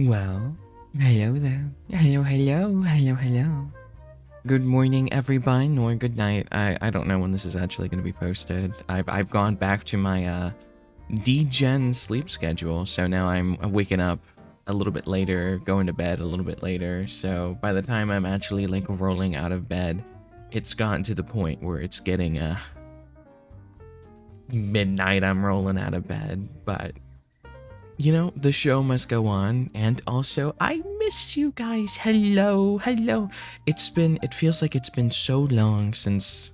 Well, hello there. Hello. Good morning, everyone, or good night. I don't know when this is actually going to be posted. I've gone back to my degen sleep schedule, so now I'm waking up a little bit later, going to bed a little bit later. So by the time I'm actually like rolling out of bed, it's gotten to the point where it's getting midnight. I'm rolling out of bed, but you know, the show must go on. And also, I missed you guys. Hello. It feels like it's been so long since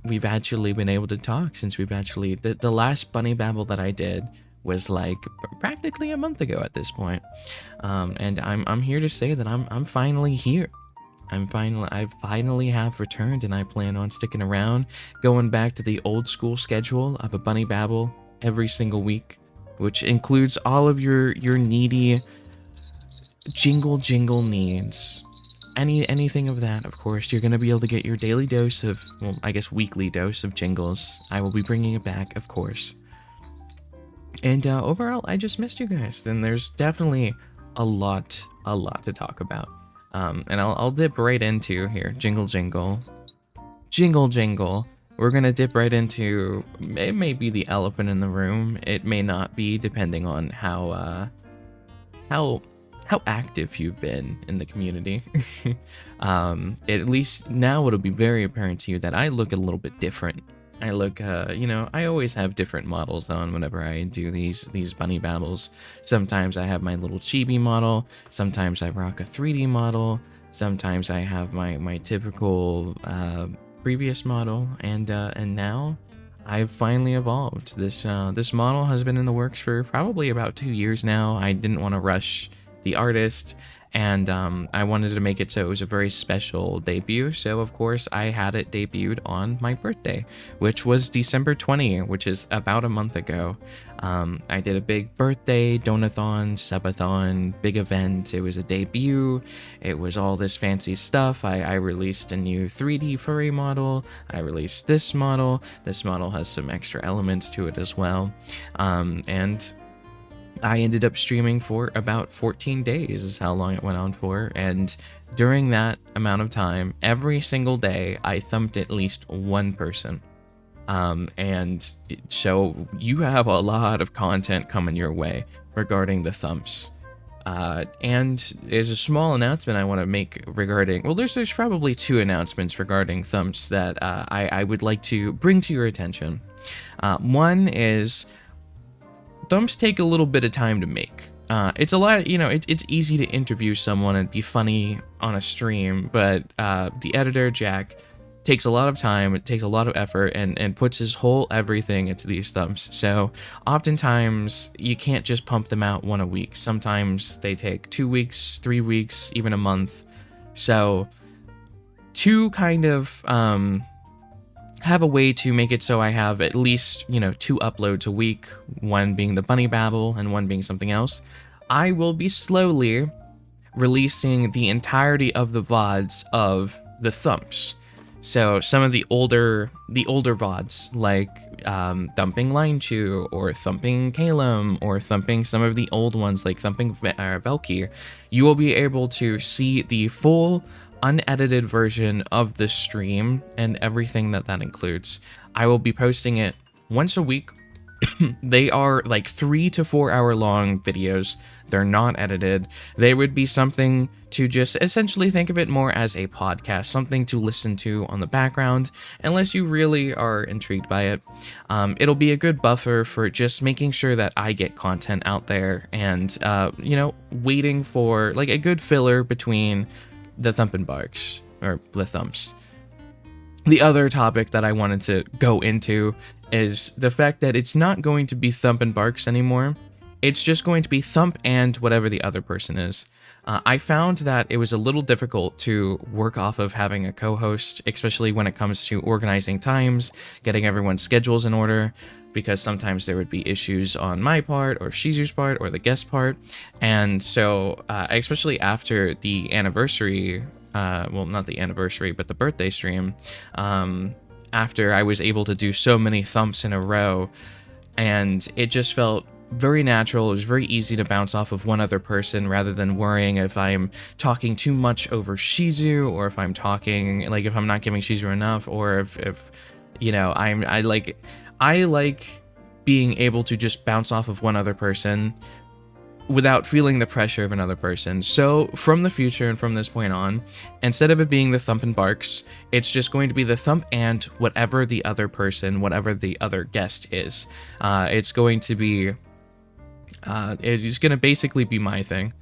we've actually been able to talk, since we've actually, the last bunny babble that I did was like practically a month ago at this point. And I'm here to say that I'm finally here. I finally have returned, and I plan on sticking around, going back to the old school schedule of a bunny babble every single week, which includes all of your needy jingle needs. Anything of that, of course, you're going to be able to get your daily dose of, well, I guess weekly dose of jingles. I will be bringing it back, of course. And overall, I just missed you guys. Then there's definitely a lot to talk about. And I'll dip right into here. Jingle. We're gonna dip right into, it may be the elephant in the room. It may not be, depending on how active you've been in the community. At least now it'll be very apparent to you that I look a little bit different. I look, I always have different models on whenever I do these bunny babbles. Sometimes I have my little chibi model. Sometimes I rock a 3D model. Sometimes I have my typical previous model, and now I've finally evolved. This model has been in the works for probably about 2 years now. I didn't want to rush the artist, and I wanted to make it so it was a very special debut. So of course I had it debuted on my birthday, which was December 20, which is about a month ago. I did a big birthday donathon, subathon, big event. It was a debut. It was all this fancy stuff. I released a new 3D furry model. I released this model. This model has some extra elements to it as well. And I ended up streaming for about 14 days is how long it went on for, and during that amount of time, every single day, I thumped at least one person. And so you have a lot of content coming your way regarding the thumps. And there's a small announcement I want to make regarding, well, there's probably two announcements regarding thumps that I would like to bring to your attention. One is, thumps take a little bit of time to make. It's a lot, it's easy to interview someone and be funny on a stream, but the editor, Jack, takes a lot of time, it takes a lot of effort, and puts his whole everything into these thumps. So oftentimes you can't just pump them out one a week. Sometimes they take 2 weeks, 3 weeks, even a month. So to kind of have a way to make it so I have at least, 2 uploads a week, one being the bunny babble and one being something else, I will be slowly releasing the entirety of the VODs of the thumps. So some of the older VODs, like thumping Line Chew, or thumping Calum, or thumping some of the old ones like thumping Valky, you will be able to see the full unedited version of the stream and everything that includes. I will be posting it once a week. They are like 3 to 4 hour long videos. They're not edited. They would be something to just essentially think of it more as a podcast, something to listen to on the background, unless you really are intrigued by it. It'll be a good buffer for just making sure that I get content out there, and waiting for like a good filler between the thumpin' barks, or the thumps. The other topic that I wanted to go into is the fact that it's not going to be thump and barks anymore. It's just going to be thump and whatever the other person is. I found that it was a little difficult to work off of having a co-host, especially when it comes to organizing times, getting everyone's schedules in order, because sometimes there would be issues on my part, or Shizu's part, or the guest part. And so, especially after the anniversary, well, not the anniversary, but the birthday stream, after I was able to do so many thumps in a row, and it just felt very natural. It was very easy to bounce off of one other person rather than worrying if I'm talking too much over Shizu, or if I'm talking, like, if I'm not giving Shizu enough, or if you know, I like being able to just bounce off of one other person without feeling the pressure of another person. So from the future and from this point on, instead of it being the thump and barks, it's just going to be the thump and whatever the other person, whatever the other guest is. It's going to be, it's going to basically be my thing.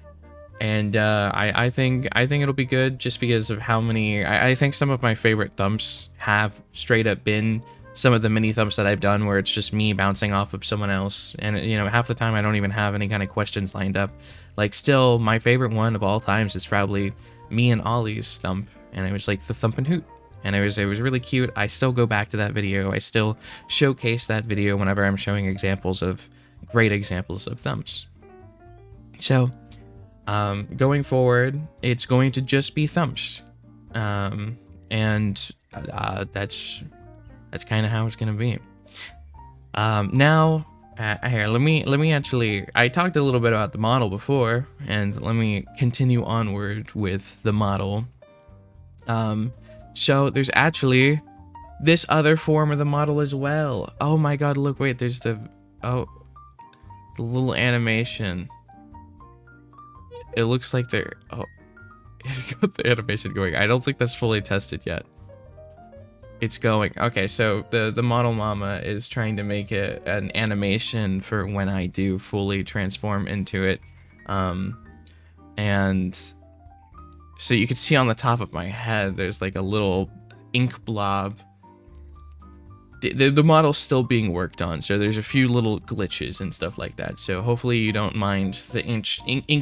And I think it'll be good just because of how many, I think some of my favorite thumps have straight up been some of the mini thumps that I've done where it's just me bouncing off of someone else, and you know, half the time I don't even have any kind of questions lined up. Like, still, my favorite one of all times is probably me and Ollie's thump, and it was like the thump and hoot, and it was really cute. I still go back to that video. I still showcase that video whenever I'm showing examples of great examples of thumps. So going forward, it's going to just be thumps, and that's kind of how it's gonna be. Now, here, let me actually, I talked a little bit about the model before, and let me continue onward with the model. So there's actually this other form of the model as well. Oh my god, look, wait, there's the little animation. It looks like they're, it's got the animation going. I don't think that's fully tested yet. It's going. Okay, so the model mama is trying to make it an animation for when I do fully transform into it. And so you can see on the top of my head, there's like a little ink blob. The model's still being worked on, so there's a few little glitches and stuff like that. So hopefully you don't mind the ink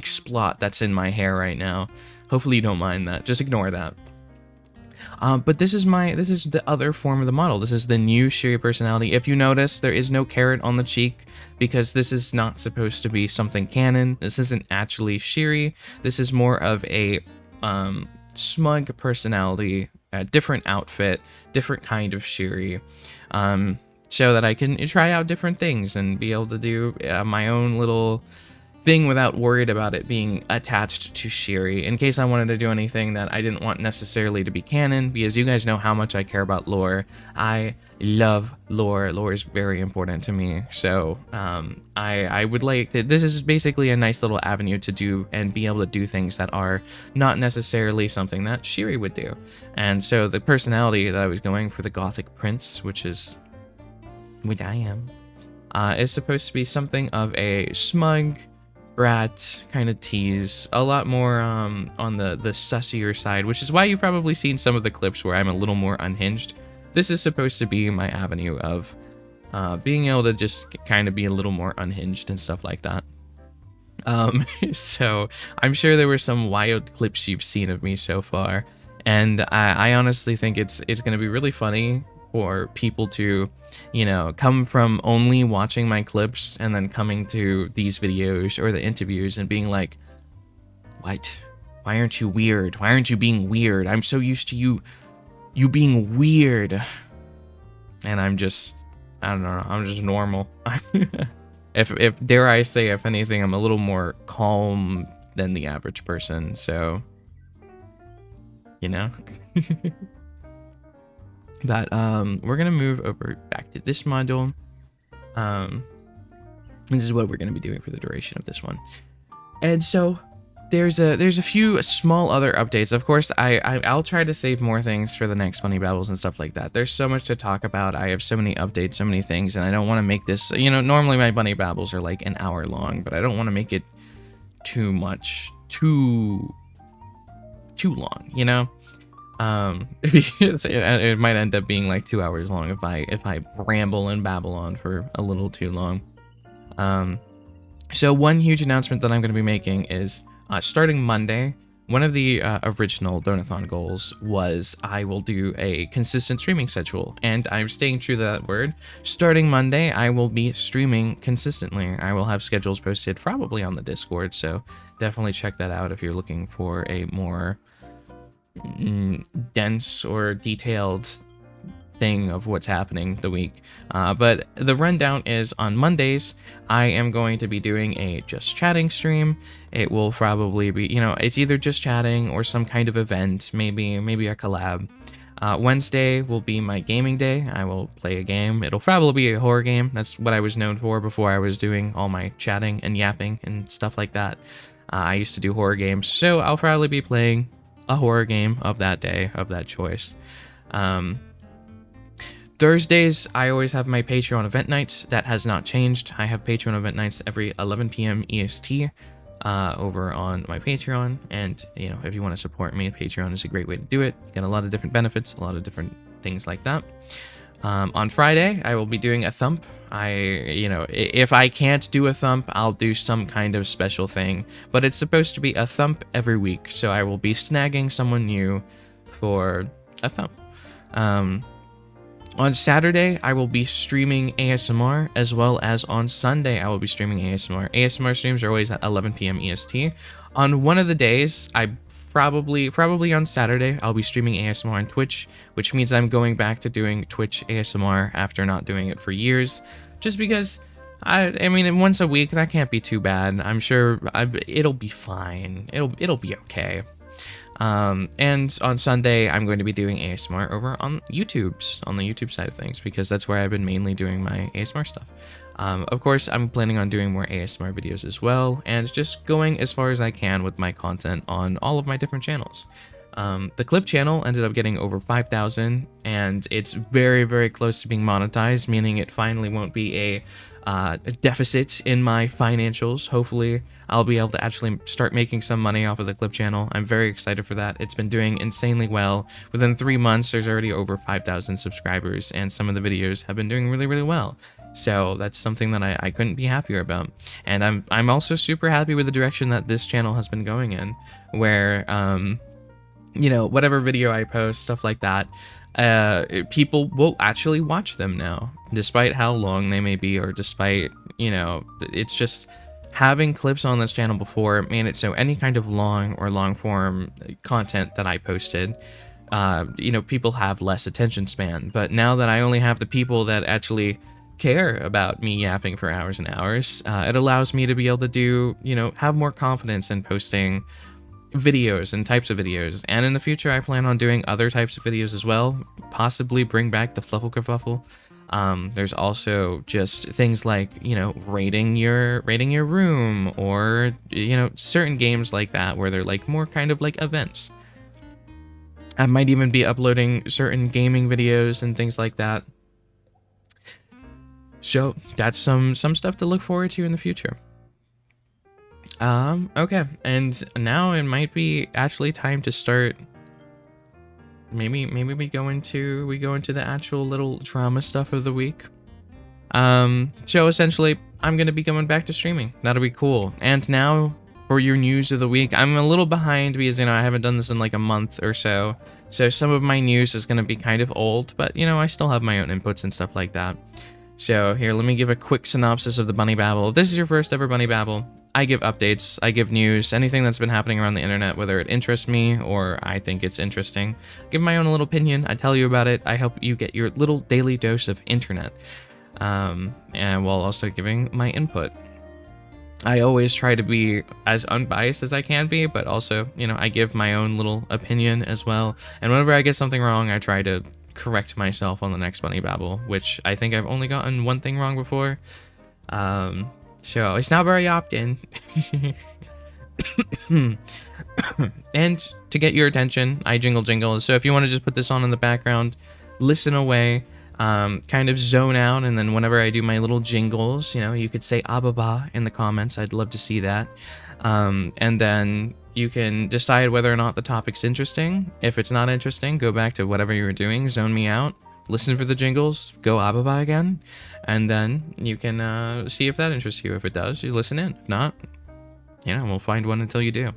splot that's in my hair right now. Hopefully you don't mind that. Just ignore that. But this is the other form of the model. This is the new Shiri personality. If you notice, there is no carrot on the cheek because this is not supposed to be something canon. This isn't actually Shiri. This is more of a smug personality, a different outfit, different kind of Shiri, so that I can try out different things and be able to do my own little thing without worried about it being attached to Shiri, in case I wanted to do anything that I didn't want necessarily to be canon, because you guys know how much I care about lore. I love lore. Lore is very important to me, so I would like to, this is basically a nice little avenue to do and be able to do things that are not necessarily something that Shiri would do. And so the personality that I was going for, the Gothic Prince, which is what I am, is supposed to be something of a smug, brat kind of tease, a lot more on the sussier side, which is why you've probably seen some of the clips where I'm a little more unhinged. This is supposed to be my avenue of being able to just kind of be a little more unhinged and stuff like that. So I'm sure there were some wild clips you've seen of me so far, and I honestly think it's going to be really funny for people to, you know, come from only watching my clips and then coming to these videos or the interviews and being like, what? Why aren't you weird? Why aren't you being weird? I'm so used to you being weird. And I'm just, I don't know, I'm just normal. If dare I say, if anything, I'm a little more calm than the average person, so, you know. But we're gonna move over back to this module. This is what we're gonna be doing for the duration of this one. And so there's a few small other updates. Of course, I'll try to save more things for the next Bunny Babbles and stuff like that. There's so much to talk about. I have so many updates, so many things, and I don't want to make this, you know, normally my Bunny Babbles are like an hour long, but I don't want to make it too long, you know. It might end up being like 2 hours long if I ramble and babble on for a little too long. So one huge announcement that I'm going to be making is starting Monday. One of the original Donathon goals was I will do a consistent streaming schedule, and I'm staying true to that word. Starting Monday, I will be streaming consistently. I will have schedules posted probably on the Discord, so definitely check that out if you're looking for a more dense or detailed thing of what's happening the week. But the rundown is on Mondays, I am going to be doing a just chatting stream. It will probably be, it's either just chatting or some kind of event, maybe a collab. Wednesday will be my gaming day. I will play a game. It'll probably be a horror game. That's what I was known for before I was doing all my chatting and yapping and stuff like that. I used to do horror games, so I'll probably be playing a horror game of that day, of that choice. Thursdays, I always have my Patreon event nights. That has not changed. I have Patreon event nights every 11 p.m. EST over on my Patreon. And, if you want to support me, Patreon is a great way to do it. You get a lot of different benefits, a lot of different things like that. On Friday, I will be doing a thump. If I can't do a thump, I'll do some kind of special thing. But it's supposed to be a thump every week. So I will be snagging someone new for a thump. On Saturday, I will be streaming ASMR, as well as on Sunday, I will be streaming ASMR. ASMR streams are always at 11 p.m. EST. On one of the days, I probably on Saturday, I'll be streaming ASMR on Twitch, which means I'm going back to doing Twitch ASMR after not doing it for years, just because, I mean, once a week, that can't be too bad. I'm sure it'll be fine. It'll be okay. And on Sunday, I'm going to be doing ASMR over on the YouTube side of things, because that's where I've been mainly doing my ASMR stuff. Of course, I'm planning on doing more ASMR videos as well, and just going as far as I can with my content on all of my different channels. The clip channel ended up getting over 5,000, and it's very, very close to being monetized, meaning it finally won't be a deficit in my financials. Hopefully, I'll be able to actually start making some money off of the clip channel. I'm very excited for that. It's been doing insanely well. Within 3 months, there's already over 5,000 subscribers, and some of the videos have been doing really, really well. So that's something that I couldn't be happier about. And I'm also super happy with the direction that this channel has been going in, where whatever video I post, stuff like that, people will actually watch them now, despite how long they may be, or despite, it's just having clips on this channel before made it so any kind of long form content that I posted, people have less attention span. But now that I only have the people that actually care about me yapping for hours and hours, it allows me to be able to do, have more confidence in posting videos and types of videos. And in the future, I plan on doing other types of videos as well, possibly bring back the fluffle kerfuffle. There's also just things like, rating your room, or, certain games like that, where they're like more kind of like events. I might even be uploading certain gaming videos and things like that. So that's some stuff to look forward to in the future. Okay, and now it might be actually time to start. Maybe we go into the actual little drama stuff of the week. So essentially, I'm gonna be going back to streaming. That'll be cool. And now for your news of the week, I'm a little behind because I haven't done this in like a month or so. So some of my news is gonna be kind of old, but I still have my own inputs and stuff like that. So here, let me give a quick synopsis of the Bunny Babble. If this is your first ever Bunny Babble, I give updates, I give news, anything that's been happening around the internet, whether it interests me or I think it's interesting. I give my own little opinion, I tell you about it, I help you get your little daily dose of internet. And while also giving my input. I always try to be as unbiased as I can be, but also, I give my own little opinion as well. And whenever I get something wrong, I try to correct myself on the next Bunny Babble, which I think I've only gotten one thing wrong before. So it's not very often. And to get your attention, I jingle. So if you want to just put this on in the background, listen away, kind of zone out, and then whenever I do my little jingles, you could say ababa in the comments. I'd love to see that. And then you can decide whether or not the topic's interesting. If it's not interesting, go back to whatever you were doing, zone me out, listen for the jingles, go ababa again, and then you can see if that interests you. If it does, you listen in. If not, we'll find one until you do.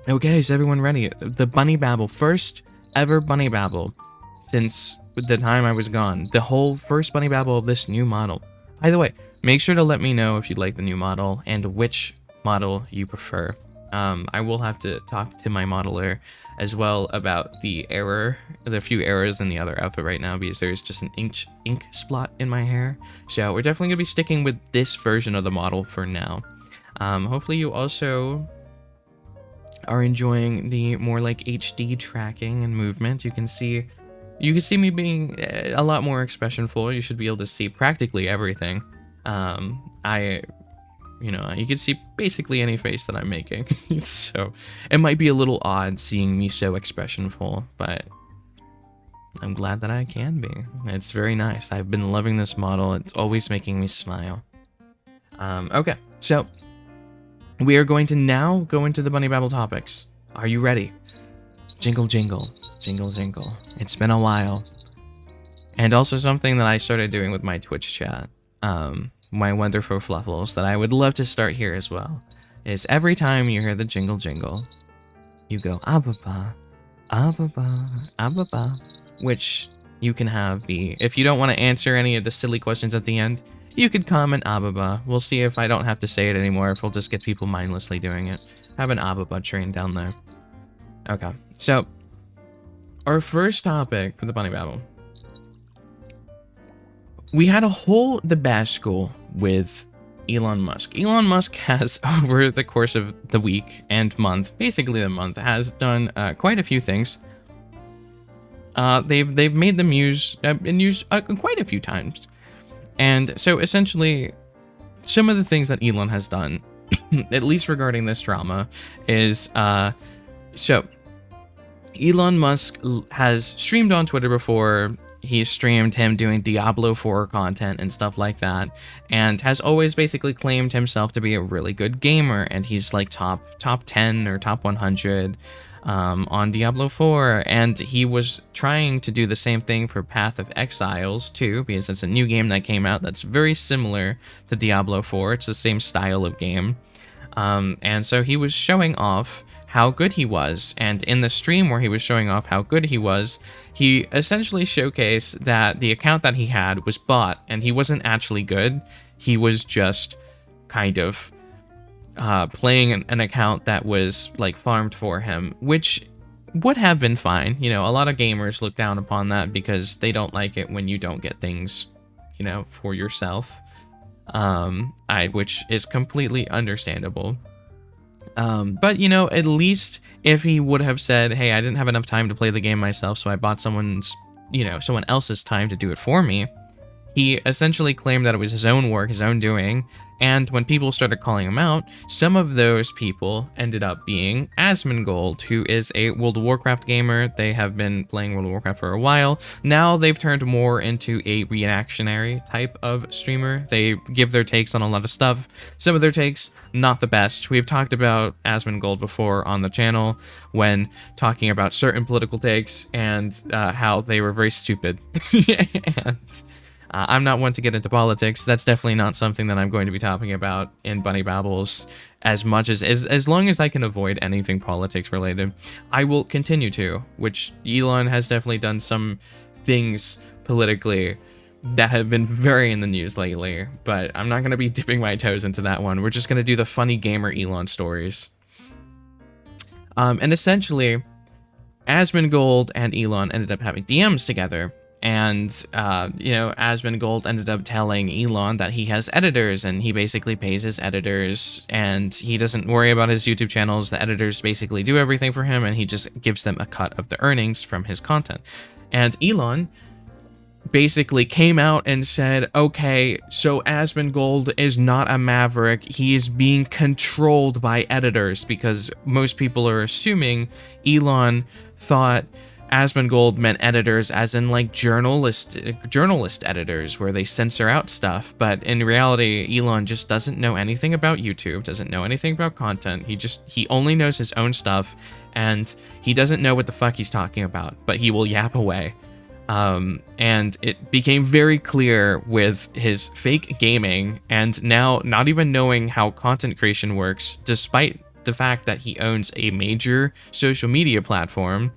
Okay, is everyone ready? The Bunny Babble, first ever Bunny Babble since the time I was gone. The whole first Bunny Babble of this new model. By the way, make sure to let me know if you like the new model and which model you prefer. I will have to talk to my modeler as well about the few errors in the other outfit right now, because there's just an ink splot in my hair. So we're definitely gonna be sticking with this version of the model for now. Hopefully you also are enjoying the more like HD tracking and movement. You can see me being a lot more expressionful. You should be able to see practically everything. You can see basically any face that I'm making. So it might be a little odd seeing me so expressionful, but I'm glad that I can be. It's very nice. I've been loving this model. It's always making me smile. Okay, so we are going to now go into the Bunny Babble topics. Are you ready? Jingle, jingle, jingle, jingle. It's been a while. And also something that I started doing with my Twitch chat, my wonderful fluffles, that I would love to start here as well, is every time you hear the jingle, jingle, you go, ababa, ababa, ababa, which you can have be, if you don't want to answer any of the silly questions at the end, you could comment ababa. We'll see if I don't have to say it anymore, if we'll just get people mindlessly doing it. Have an ababa train down there. Okay, so our first topic for the Bunny Babble. We had a whole debacle with Elon Musk. Elon Musk has, over the course of the week and month, basically the month, has done quite a few things. They've made them used quite a few times. And so essentially, some of the things that Elon has done, at least regarding this drama, is so Elon Musk has streamed on Twitter before. He's streamed him doing Diablo 4 content and stuff like that, and has always basically claimed himself to be a really good gamer, and he's like top 10 or top 100 on Diablo 4, and he was trying to do the same thing for Path of Exiles too, because it's a new game that came out that's very similar to Diablo 4. It's the same style of game, and so he was showing off how good he was, and in the stream where he was showing off how good he was, he essentially showcased that the account that he had was bot, and he wasn't actually good. He was just kind of playing an account that was like farmed for him, which would have been fine. You know, a lot of gamers look down upon that because they don't like it when you don't get things, you know, for yourself, which is completely understandable. But, you know, at least if he would have said, hey, I didn't have enough time to play the game myself, so I bought someone else's time to do it for me, he essentially claimed that it was his own work, his own doing, and when people started calling him out, some of those people ended up being Asmongold, who is a World of Warcraft gamer. They have been playing World of Warcraft for a while. Now they've turned more into a reactionary type of streamer. They give their takes on a lot of stuff. Some of their takes, not the best. We've talked about Asmongold before on the channel when talking about certain political takes and how they were very stupid. And I'm not one to get into politics. That's definitely not something that I'm going to be talking about in Bunny Babbles as much as long as I can avoid anything politics related. I will continue to, which Elon has definitely done some things politically that have been very in the news lately, but I'm not going to be dipping my toes into that one. We're just going to do the funny gamer Elon stories. And essentially, Asmongold and Elon ended up having DMs together. And, Asmongold ended up telling Elon that he has editors, and he basically pays his editors, and he doesn't worry about his YouTube channels. The editors basically do everything for him, and he just gives them a cut of the earnings from his content. And Elon basically came out and said, okay, so Asmongold is not a maverick. He is being controlled by editors, because most people are assuming Elon thought Asmongold meant editors as in like journalist editors where they censor out stuff, but in reality Elon just doesn't know anything about YouTube, doesn't know anything about content. He only knows his own stuff, and he doesn't know what the fuck he's talking about, but he will yap away. And it became very clear with his fake gaming, and now not even knowing how content creation works, despite the fact that he owns a major social media platform.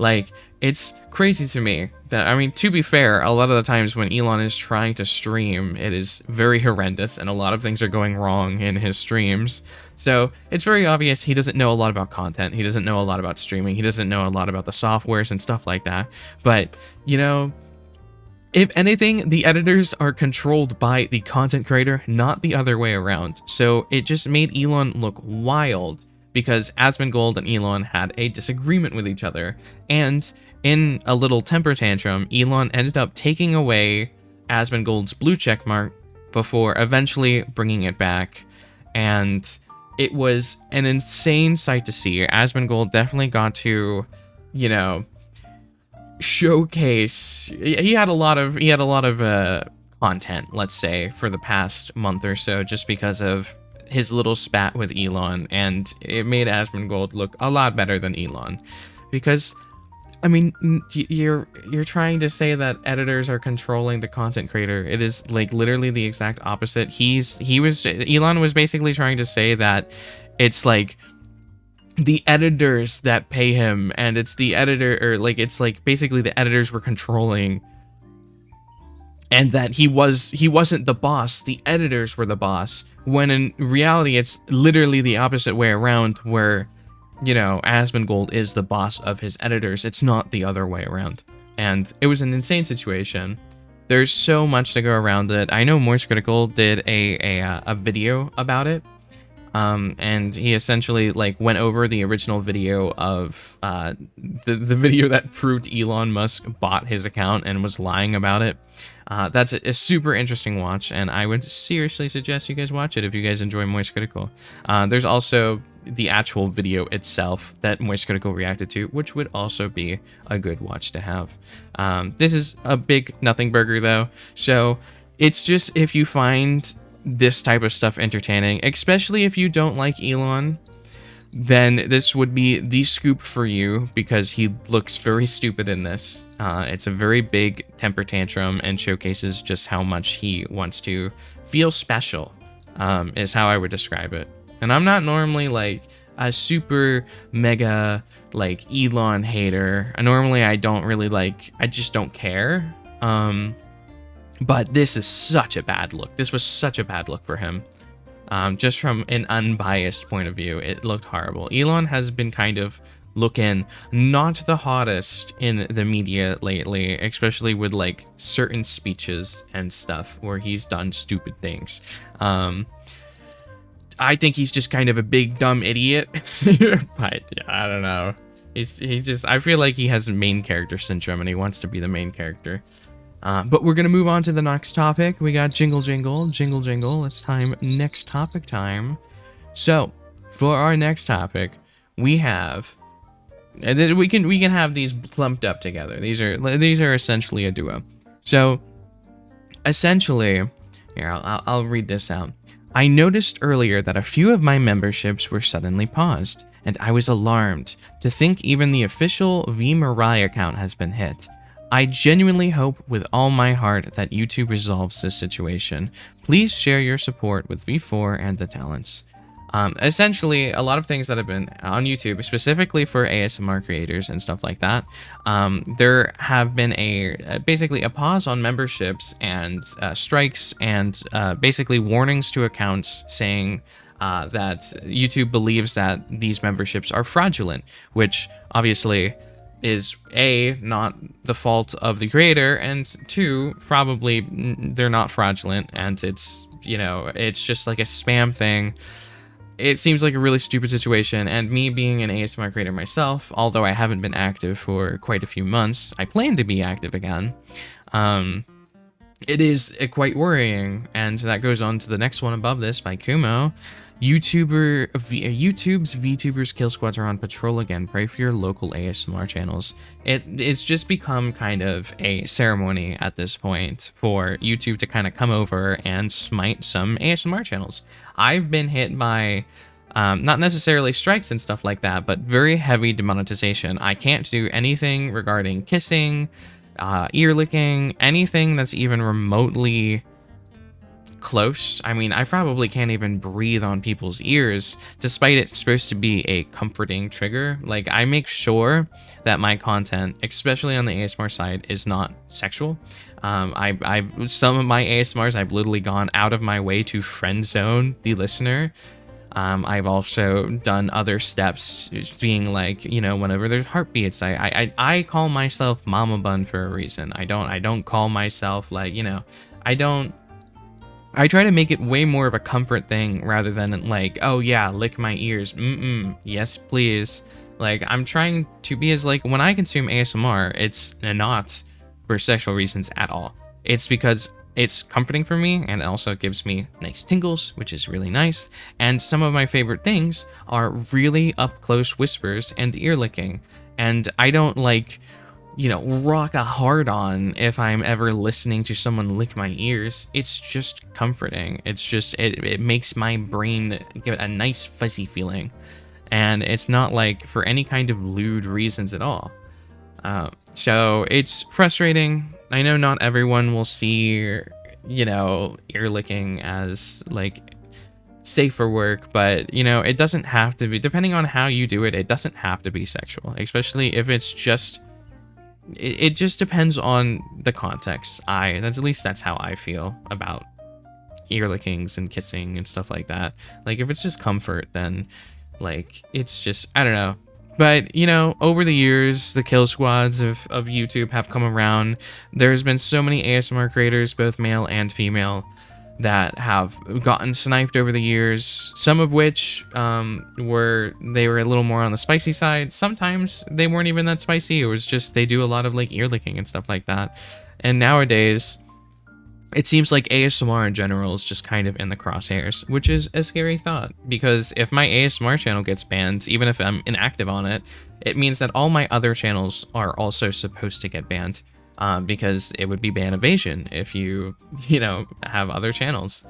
Like, it's crazy to me that, I mean, to be fair, a lot of the times when Elon is trying to stream, it is very horrendous and a lot of things are going wrong in his streams. So it's very obvious he doesn't know a lot about content. He doesn't know a lot about streaming. He doesn't know a lot about the softwares and stuff like that. But, you know, if anything, the editors are controlled by the content creator, not the other way around. So it just made Elon look wild because Asmongold and Elon had a disagreement with each other. And in a little temper tantrum, Elon ended up taking away Asmongold's blue check mark before eventually bringing it back. And it was an insane sight to see. Asmongold definitely got to, you know, showcase. He had a lot of content, let's say, for the past month or so, just because of his little spat with Elon, and it made Asmongold look a lot better than Elon. Because, I mean, you're trying to say that editors are controlling the content creator. It is like literally the exact opposite. Elon was basically trying to say that it's like the editors that pay him, and it's the editor, or like it's like basically the editors were controlling, and that he wasn't the boss, the editors were the boss, when in reality it's literally the opposite way around, where, you know, Asmongold is the boss of his editors. It's not the other way around. And it was an insane situation. There's so much to go around it. I know Moist Critical did a video about it. And he essentially like went over the original video of the video that proved Elon Musk bought his account and was lying about it. That's a super interesting watch, and I would seriously suggest you guys watch it if you guys enjoy Moist Critical. There's also the actual video itself that Moist Critical reacted to, which would also be a good watch to have. This is a big nothing burger though, so it's just, if you find this type of stuff entertaining, especially if you don't like Elon, then this would be the scoop for you, because he looks very stupid in this. It's a very big temper tantrum and showcases just how much he wants to feel special, is how I would describe it. And I'm not normally like a super mega like Elon hater. Normally I don't really like, I just don't care. But this is such a bad look. This was such a bad look for him. Just from an unbiased point of view, it looked horrible. Elon has been kind of looking not the hottest in the media lately, especially with like certain speeches and stuff where he's done stupid things. I think he's just kind of a big dumb idiot, but yeah, I don't know. I feel like he has main character syndrome and he wants to be the main character. But we're going to move on to the next topic. We got jingle, jingle, jingle, jingle. It's time, next topic time. So, for our next topic, we have, we can have these clumped up together. These are essentially a duo. So, essentially, here, I'll read this out. I noticed earlier that a few of my memberships were suddenly paused, and I was alarmed to think even the official VMariah account has been hit. I genuinely hope with all my heart that YouTube resolves this situation. Please share your support with V4 and the talents. Essentially, a lot of things that have been on YouTube, specifically for ASMR creators and stuff like that, there have been basically a pause on memberships and strikes and basically warnings to accounts saying that YouTube believes that these memberships are fraudulent, which obviously is A, not the fault of the creator, and 2, probably they're not fraudulent, and it's, you know, it's just like a spam thing. It seems like a really stupid situation, and me being an ASMR creator myself, although I haven't been active for quite a few months, I plan to be active again. It is quite worrying, and that goes on to the next one above this by Kumo. YouTube's VTubers Kill Squads are on patrol again. Pray for your local ASMR channels. It's just become kind of a ceremony at this point for YouTube to kind of come over and smite some ASMR channels. I've been hit by not necessarily strikes and stuff like that, but very heavy demonetization. I can't do anything regarding kissing, ear licking, anything that's even remotely close. I mean, I probably can't even breathe on people's ears, despite it's supposed to be a comforting trigger. Like, I make sure that my content, especially on the ASMR side, is not sexual. I've some of my ASMRs, I've literally gone out of my way to friend zone the listener. I've also done other steps, being like, you know, whenever there's heartbeats, I call myself Mama Bun for a reason. I don't call myself, like, you know, I try to make it way more of a comfort thing rather than like, oh yeah, lick my ears. Yes, please. Like, I'm trying to be as, like, when I consume ASMR, it's not for sexual reasons at all. It's because it's comforting for me, and it also gives me nice tingles, which is really nice. And some of my favorite things are really up close whispers and ear licking. And I don't, like, you know, rock a hard on if I'm ever listening to someone lick my ears. It's just comforting. It's just, it makes my brain get a nice fuzzy feeling. And it's not like for any kind of lewd reasons at all. So it's frustrating. I know not everyone will see, you know, ear licking as like safe for work, but, you know, it doesn't have to be. Depending on how you do it, it doesn't have to be sexual, especially if it's just, it just depends on the context. At least that's how I feel about ear lickings and kissing and stuff like that. Like, if it's just comfort, then like, it's just, I don't know. But, you know, over the years, the kill squads of YouTube have come around. There's been so many ASMR creators, both male and female, that have gotten sniped over the years. Some of which were a little more on the spicy side. Sometimes they weren't even that spicy. It was just they do a lot of like ear licking and stuff like that. And nowadays, it seems like ASMR in general is just kind of in the crosshairs, which is a scary thought, because if my ASMR channel gets banned, even if I'm inactive on it, it means that all my other channels are also supposed to get banned, because it would be ban evasion if you know, have other channels.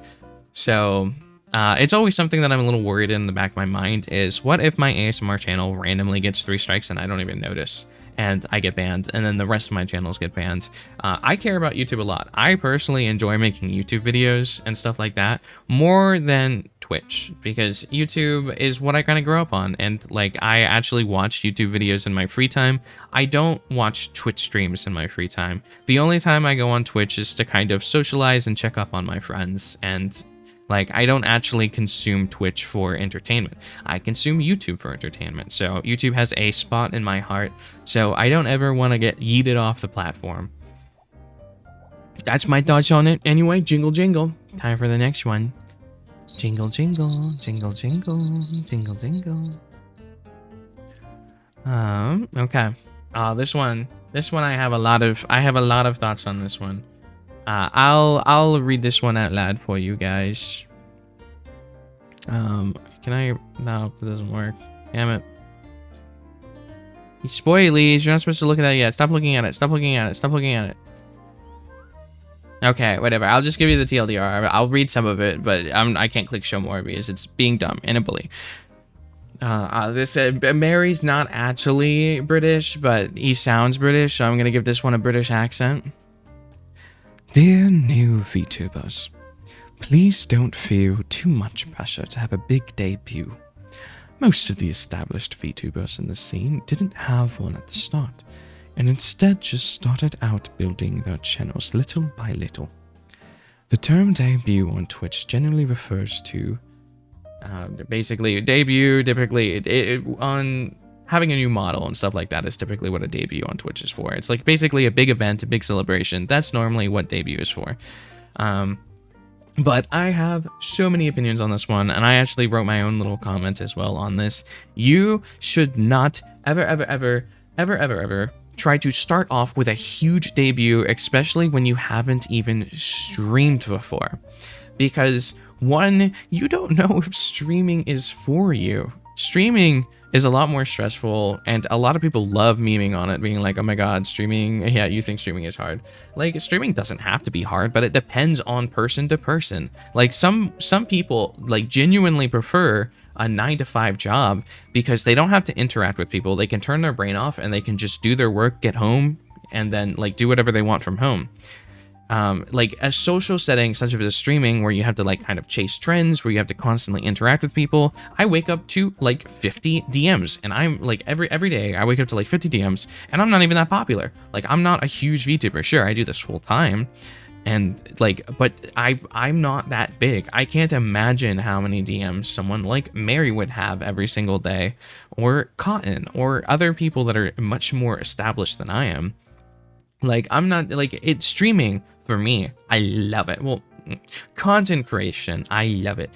So it's always something that I'm a little worried in the back of my mind is, what if my ASMR channel randomly gets 3 strikes and I don't even notice? And I get banned, and then the rest of my channels get banned. I care about YouTube a lot. I personally enjoy making YouTube videos and stuff like that more than Twitch, because YouTube is what I kind of grew up on, and like, I actually watch YouTube videos in my free time. I don't watch Twitch streams in my free time. The only time I go on Twitch is to kind of socialize and check up on my friends, and like, I don't actually consume Twitch for entertainment. I consume YouTube for entertainment. So YouTube has a spot in my heart. So I don't ever want to get yeeted off the platform. That's my thoughts on it. Anyway, jingle jingle. Time for the next one. Jingle jingle, jingle jingle, jingle jingle. Okay. This one I have a lot of thoughts on this one. I'll read this one out loud for you guys. Can I? No, it doesn't work. Damn it. You spoilies, you're not supposed to look at that yet. Stop looking at it. Stop looking at it. Stop looking at it. Okay, whatever. I'll just give you the TLDR. I'll read some of it, but I can't click show more because it's being dumb and a bully. This Mary's not actually British, but he sounds British, so I'm gonna give this one a British accent. Dear new VTubers, please don't feel too much pressure to have a big debut. Most of the established VTubers in the scene didn't have one at the start, and instead just started out building their channels little by little. The term debut on Twitch generally refers to basically debut, typically on having a new model and stuff like that is typically what a debut on Twitch is for. It's like basically a big event, a big celebration. That's normally what debut is for. But I have so many opinions on this one, and I actually wrote my own little comment as well on this. You should not ever try to start off with a huge debut, especially when you haven't even streamed before. Because one, you don't know if streaming is for you. Streaming is a lot more stressful, and a lot of people love memeing on it, being like, oh my god, streaming, yeah, you think streaming is hard. Like, streaming doesn't have to be hard, but it depends on person to person. Like, some people, like, genuinely prefer a 9-to-5 job because they don't have to interact with people. They can turn their brain off, and they can just do their work, get home, and then, like, do whatever they want from home. like a social setting such as streaming where you have to like kind of chase trends, where you have to constantly interact with people. I wake up to like 50 DMs, and I'm like every day I wake up to like 50 DMs, and I'm not even that popular. Like, I'm not a huge VTuber. Sure, I do this full time, and like, but I'm not that big. I can't imagine how many DMs someone like Mary would have every single day, or Cotton, or other people that are much more established than I am. Like, I'm not, like, it's streaming for me. I love it. Well, content creation, I love it.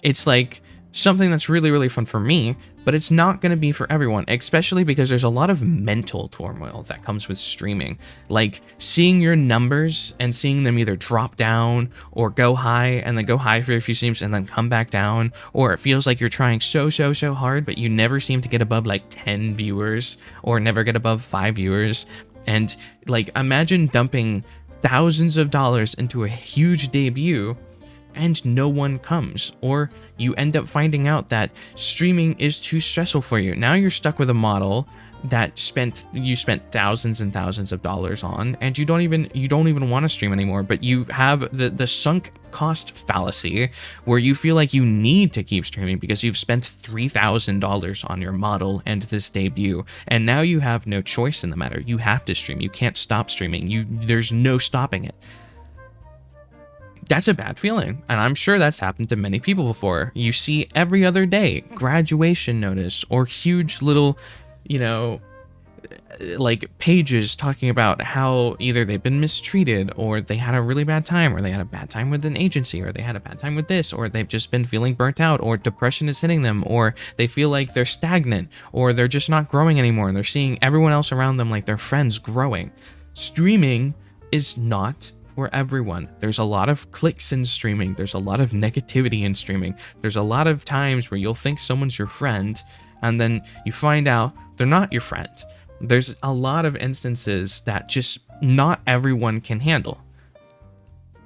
It's like something that's really, really fun for me, but it's not going to be for everyone, especially because there's a lot of mental turmoil that comes with streaming. Like, seeing your numbers and seeing them either drop down or go high and then go high for a few streams and then come back down, or it feels like you're trying so hard, but you never seem to get above like 10 viewers or never get above 5 viewers. And like, imagine dumping thousands of dollars into a huge debut and no one comes, or you end up finding out that streaming is too stressful for you. Now you're stuck with a model that you spent thousands and thousands of dollars on, and you don't even want to stream anymore, but you have the sunk cost fallacy where you feel like you need to keep streaming because you've spent $3,000 on your model and this debut, and now you have no choice in the matter. You have to stream. You can't stop streaming. There's no stopping it. That's a bad feeling, and I'm sure that's happened to many people before. You see every other day graduation notice or huge little, you know, like pages talking about how either they've been mistreated, or they had a really bad time, or they had a bad time with an agency, or they had a bad time with this, or they've just been feeling burnt out, or depression is hitting them, or they feel like they're stagnant, or they're just not growing anymore, and they're seeing everyone else around them like their friends growing. Streaming is not for everyone. There's a lot of clicks in streaming. There's a lot of negativity in streaming. There's a lot of times where you'll think someone's your friend, and then you find out they're not your friend. There's a lot of instances that just not everyone can handle.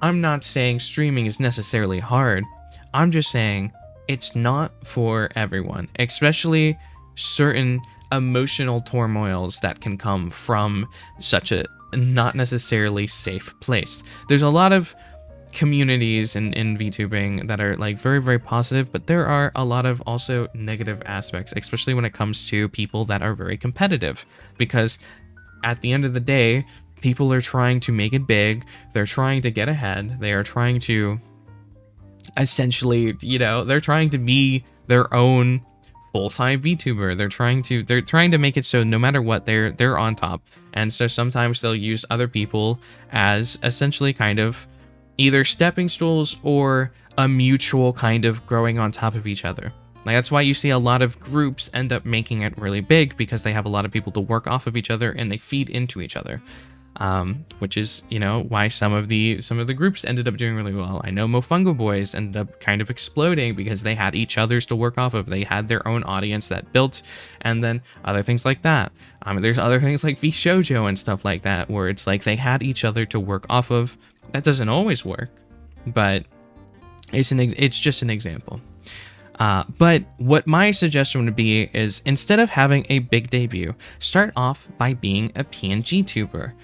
I'm not saying streaming is necessarily hard. I'm just saying it's not for everyone, especially certain emotional turmoils that can come from such a not necessarily safe place. There's a lot of communities in VTubing that are like very, very positive, but there are a lot of also negative aspects, especially when it comes to people that are very competitive, because at the end of the day, people are trying to make it big. They're trying to get ahead. They are trying to essentially, you know, they're trying to be their own full-time VTuber. They're trying to make it so no matter what, they're on top. And so sometimes they'll use other people as essentially kind of either stepping stools or a mutual kind of growing on top of each other. Like, that's why you see a lot of groups end up making it really big, because they have a lot of people to work off of each other and they feed into each other. Which is, you know, why some of the groups ended up doing really well. I know Mofungo Boys ended up kind of exploding because they had each other's to work off of. They had their own audience that built, and then other things like that. There's other things like VShojo and stuff like that, where it's like they had each other to work off of. That doesn't always work, but it's just an example. But what my suggestion would be is, instead of having a big debut, start off by being a PNG tuber.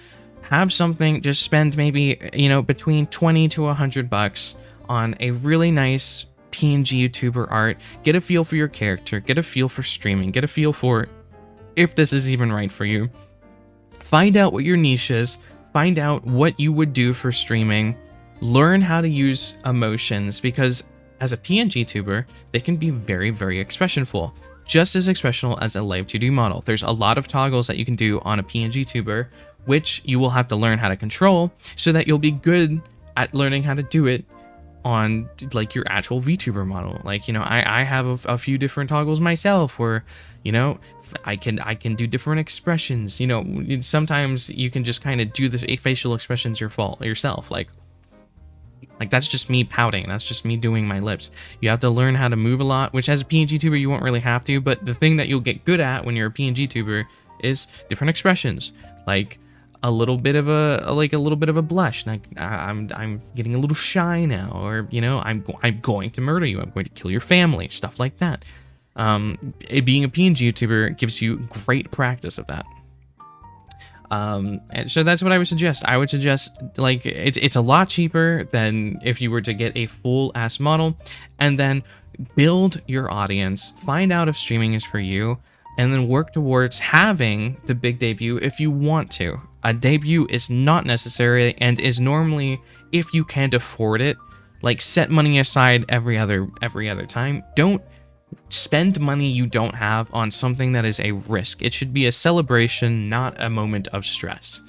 Have something, just spend maybe, you know, between 20 to $100 on a really nice PNG YouTuber art. Get a feel for your character, get a feel for streaming, get a feel for if this is even right for you. Find out what your niche is, find out what you would do for streaming, learn how to use emotions, because as a PNG tuber, they can be very, very expressionful. Just as expressional as a live 2D model. There's a lot of toggles that you can do on a PNG tuber, which you will have to learn how to control so that you'll be good at learning how to do it on like your actual VTuber model. Like, you know, I have a few different toggles myself where, you know, I can do different expressions. You know, sometimes you can just kind of do the facial expressions yourself. Like that's just me pouting. That's just me doing my lips. You have to learn how to move a lot, which as a PNG tuber you won't really have to, but the thing that you'll get good at when you're a PNG tuber is different expressions. Like a little bit of a blush. Like I'm getting a little shy now, or you know, I'm going to murder you. I'm going to kill your family. Stuff like that. Being a PNG YouTuber gives you great practice of that. And so that's what I would suggest. I would suggest, like, it's a lot cheaper than if you were to get a full ass model, and then build your audience, find out if streaming is for you, and then work towards having the big debut if you want to. A debut is not necessary and is normally, if you can't afford it, like, set money aside every other time. Don't spend money you don't have on something that is a risk. It should be a celebration, not a moment of stress.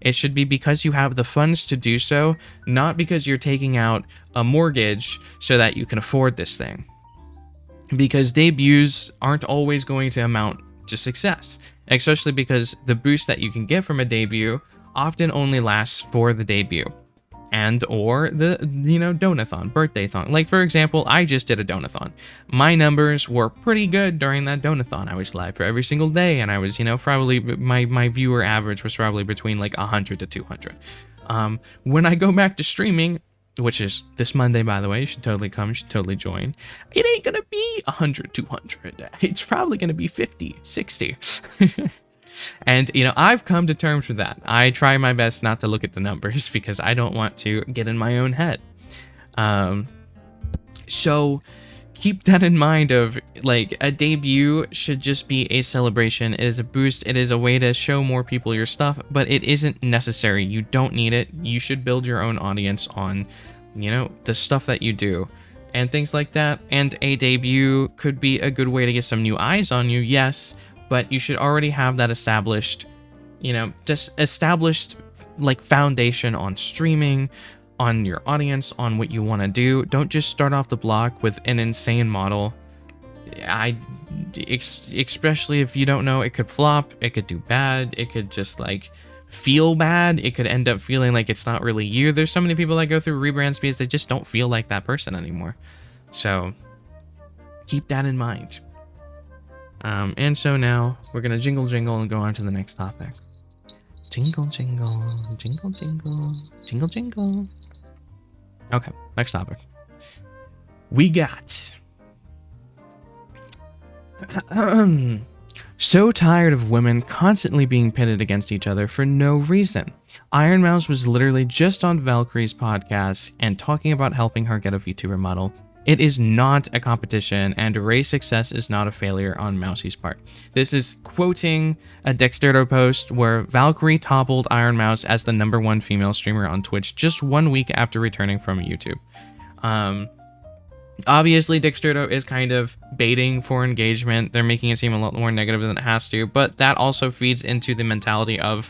It should be because you have the funds to do so, not because you're taking out a mortgage so that you can afford this thing. Because debuts aren't always going to amount to success, especially because the boost that you can get from a debut often only lasts for the debut. And or the, donathon, birthday-thon. Like, for example, I just did a donathon. My numbers were pretty good during that donathon. I was live for every single day, and I was, probably, my viewer average was probably between, like, 100 to 200. When I go back to streaming, which is this Monday, by the way, you should totally come, you should totally join. It ain't gonna be 100, 200. It's probably gonna be 50, 60. And, I've come to terms with that. I try my best not to look at the numbers because I don't want to get in my own head. So keep that in mind of, like, a debut should just be a celebration. It is a boost. It is a way to show more people your stuff, but it isn't necessary. You don't need it. You should build your own audience on, the stuff that you do and things like that. And a debut could be a good way to get some new eyes on you, yes, but you should already have that established, just established, like, foundation on streaming, on your audience, on what you want to do. Don't just start off the block with an insane model. Especially if you don't know, it could flop, it could do bad, it could just, like, feel bad, it could end up feeling like it's not really you. There's so many people that go through rebrands because they just don't feel like that person anymore. So keep that in mind. And so now we're gonna jingle and go on to the next topic. Jingle, jingle, jingle, jingle, jingle, jingle. Okay, next topic. We got... So tired of women constantly being pitted against each other for no reason. Ironmouse was literally just on Valkyrie's podcast and talking about helping her get a VTuber model. It is not a competition, and race success is not a failure on Mousie's part. This is quoting a Dexterdo post where Valkyrie toppled Ironmouse as the #1 female streamer on Twitch just 1 week after returning from YouTube. Obviously, Dexterdo is kind of baiting for engagement. They're making it seem a lot more negative than it has to, but that also feeds into the mentality of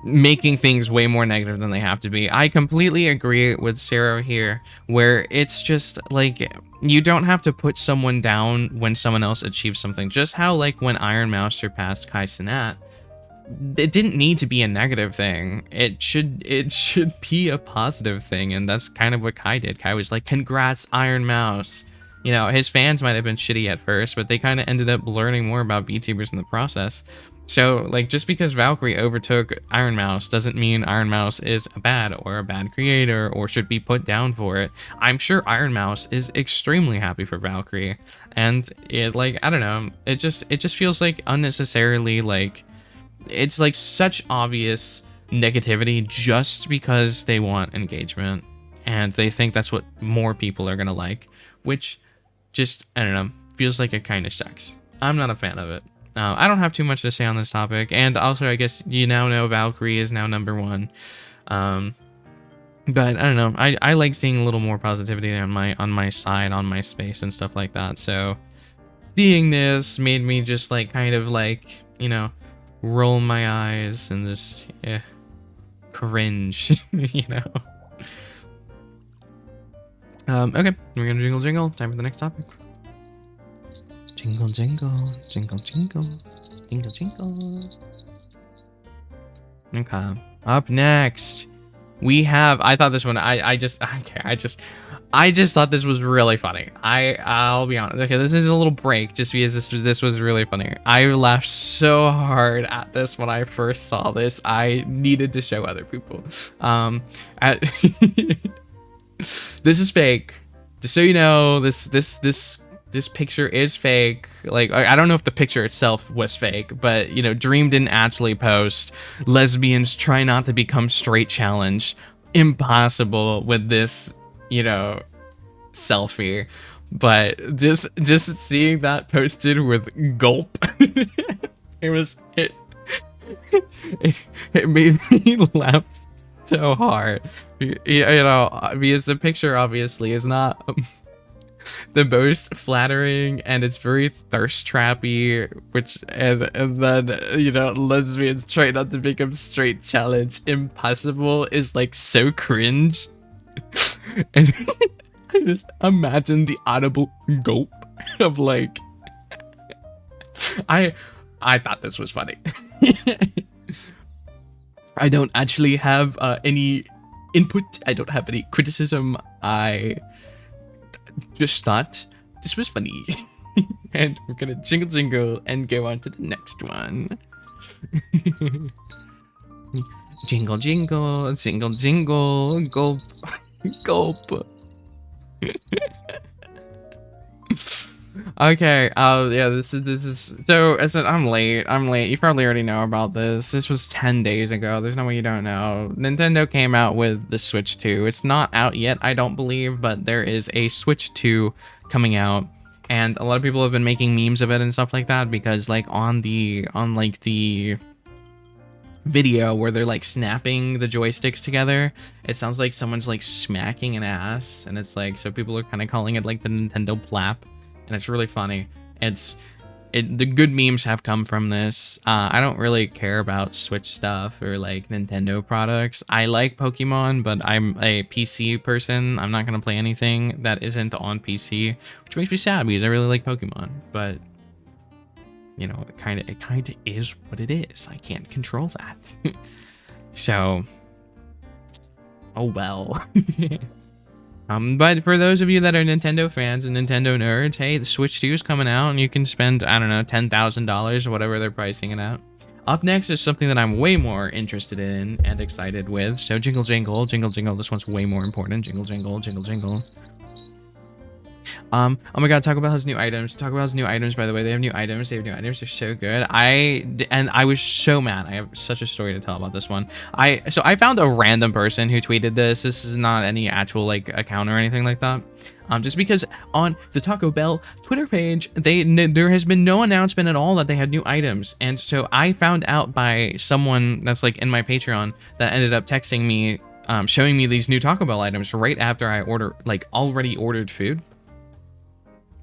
making things way more negative than they have to be. I completely agree with Sarah here, where it's just like, you don't have to put someone down when someone else achieves something. Just how, like, when Ironmouse surpassed Kai Cenat, it didn't need to be a negative thing. It should be a positive thing, and that's kind of what Kai did. Kai was like, congrats, Ironmouse. His fans might have been shitty at first, but they kind of ended up learning more about VTubers in the process. So, like, just because Valkyrie overtook Ironmouse doesn't mean Ironmouse is a bad creator or should be put down for it. I'm sure Ironmouse is extremely happy for Valkyrie, and it, like, I don't know, it just feels like unnecessarily, like, it's like such obvious negativity just because they want engagement and they think that's what more people are gonna like, which just, I don't know, feels like it kind of sucks. I'm not a fan of it. I don't have too much to say on this topic, and also I guess you now know Valkyrie is now #1. But I don't know, I like seeing a little more positivity on my side, on my space and stuff like that. So seeing this made me just, like, kind of, like, roll my eyes and just cringe. Okay, we're gonna jingle. Time for the next topic. Jingle, jingle, jingle, jingle, jingle, jingle. Okay, up next, we have, I thought this one, I just thought this was really funny. I'll be honest. Okay, this is a little break just because this was really funny. I laughed so hard at this when I first saw this. I needed to show other people. This is fake. Just so you know, this this picture is fake. Like, I don't know if the picture itself was fake, but, you know, Dream didn't actually post lesbians try not to become straight challenge. Impossible with this, you know, selfie. But just seeing that posted with gulp, it made me laugh so hard. You know, because the picture obviously is not the most flattering, and it's very thirst trappy, which and then, you know, lesbians try not to become straight challenge. Impossible is like so cringe. And I just imagine the audible gulp of like, I thought this was funny. I don't actually have any input. I don't have any criticism. I just thought this was funny. And we're gonna jingle jingle and go on to the next one. Jingle jingle, jingle jingle, gulp, gulp. Okay, yeah, this is so I said I'm late. You probably already know about this. This was 10 days ago. There's no way you don't know. Nintendo came out with the Switch 2. It's not out yet, I don't believe, but there is a Switch 2 coming out, and a lot of people have been making memes of it and stuff like that, because like on the video where they're like snapping the joysticks together, it sounds like someone's like smacking an ass, and it's like, so people are kind of calling it like the Nintendo plap, and it's really funny. The good memes have come from this. I don't really care about Switch stuff or like Nintendo products. I like Pokemon, but I'm a PC person. I'm not gonna play anything that isn't on PC, which makes me sad because I really like Pokemon, but you know, it kind of is what it is. I can't control that. So, oh well. But for those of you that are Nintendo fans and Nintendo nerds, hey, the Switch 2 is coming out, and you can spend, I don't know, $10,000 or whatever they're pricing it at. Up next is something that I'm way more interested in and excited with. So jingle jingle, jingle jingle. This one's way more important. Jingle jingle, jingle jingle. Oh my god, Taco Bell has new items. Taco Bell has new items, by the way. They have new items. They're so good. I was so mad. I have such a story to tell about this one. So I found a random person who tweeted this. This is not any actual like account or anything like that. Just because on the Taco Bell Twitter page, there has been no announcement at all that they had new items. And so I found out by someone that's like in my Patreon that ended up texting me, showing me these new Taco Bell items right after I already ordered food.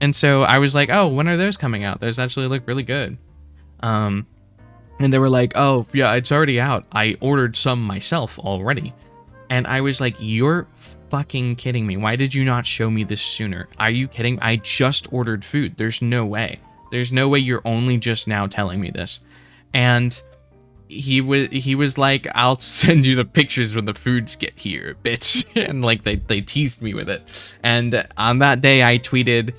And so I was like, oh, when are those coming out? Those actually look really good. And they were like, oh, yeah, it's already out. I ordered some myself already. And I was like, you're fucking kidding me. Why did you not show me this sooner? Are you kidding? I just ordered food. There's no way. There's no way you're only just now telling me this. And he was like, I'll send you the pictures when the foods get here, bitch. And like they teased me with it. And on that day I tweeted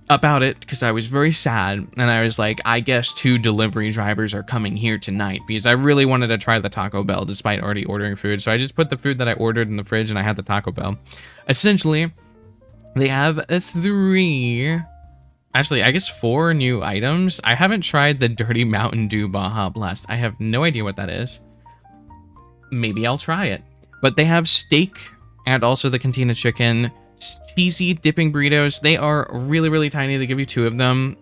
about it because I was very sad, and I was like, I guess 2 delivery drivers are coming here tonight, because I really wanted to try the Taco Bell despite already ordering food. So I just put the food that I ordered in the fridge, and I had the Taco Bell. Essentially, they have 3, actually I guess 4 new items. I haven't tried the Dirty Mountain Dew Baja Blast. I have no idea what that is. Maybe I'll try it. But they have steak and also the Cantina chicken, cheesy dipping burritos. They are really, really tiny. They give you 2 of them.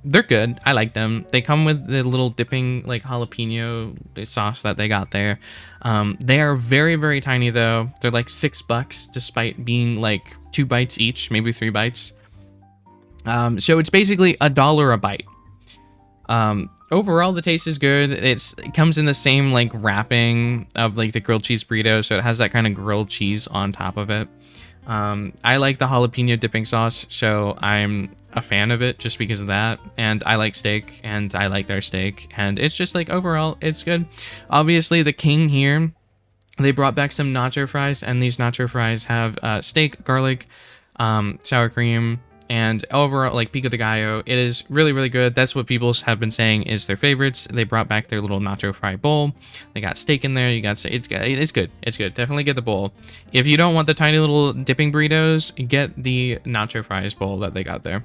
They're good. I like them. They come with the little dipping like jalapeno sauce that they got there. They are very, very tiny though. They're like $6 despite being like 2 bites each, maybe 3 bites. So it's basically $1 a bite. Overall, the taste is good. It comes in the same like wrapping of like the grilled cheese burrito, so it has that kind of grilled cheese on top of it. I like the jalapeno dipping sauce, so I'm a fan of it just because of that. And I like steak, and I like their steak, and it's just like overall, it's good. Obviously, the king here, they brought back some nacho fries, and these nacho fries have steak, garlic, sour cream, and overall, like pico de gallo. It is really, really good. That's what people have been saying is their favorites. They brought back their little nacho fry bowl. They got steak in there. It's good. It's good. Definitely get the bowl. If you don't want the tiny little dipping burritos, get the nacho fries bowl that they got there.